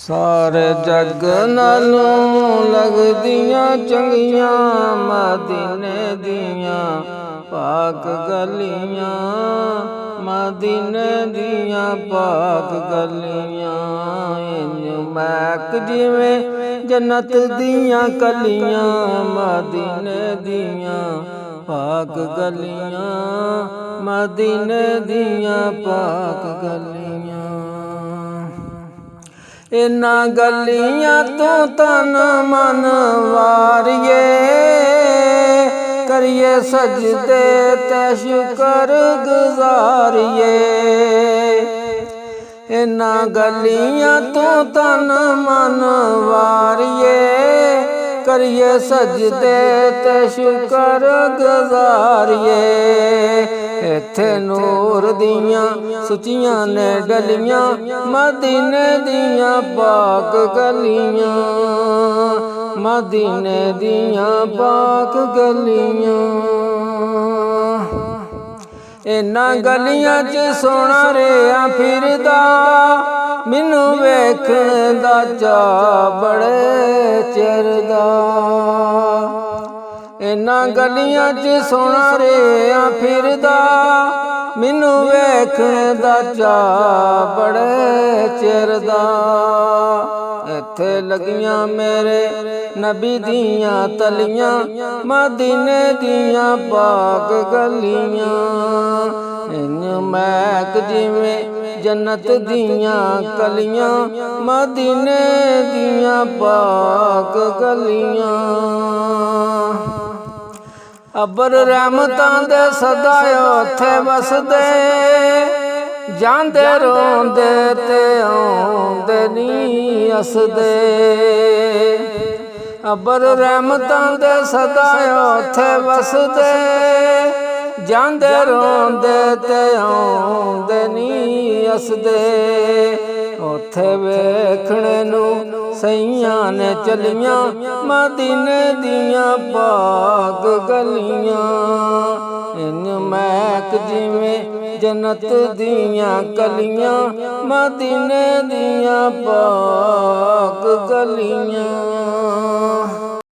सारे जग नालों लगदियां चंगियां मदीने दियां पाक गलियां, मदीने दियां पाक गलियां। इंज महक जिवें जन्नत दियां कलियां, मदीने दियां पाक गलियां, मदीने दियां पाक गलियां। इन्ना गलियां तो तन मन वारिए, करिए सजदे ते शुकर गुजारिए। इन्ना गलियां तो तन मन वारिए, करिए सजदे ते शुकर गुजारिए। इत्थे नूर दियां सुचियां ने गलियां, मदीने दियां पाक गलियां, मदीने दियां पाक गलियां। इन्हां गलियां च सोना रेहा फिरदा, मैनू वेखण दा चाऽ बड़े चिर दा। इन्हां गलियां च सोना रेहा फिरदा, मैनू वेखण दा चाऽ बड़े चिर दा। इत्थे लगियां मेरे नबी दियां तलियां, मदीने दियां पाक गलियां। इंज महक जिवें जन्नत दियां कलियां, मदीने दियां पाक गलियां। अबर रहमतां दे सदा उत्थे वसदे, जांदे रोंदे ते आउंदे नी हसदे। अबर रहमतां दे सदा उत्थे वसदे, जांदे रोंदे ते आउंदे नी हसदे। उत्थे वेखणे नू सईयां ने चलियां, मदीने दियां पाक गलियां। इंज महक जिवें जन्नत दियां कलियां, मदीने दियां पाक गलियां।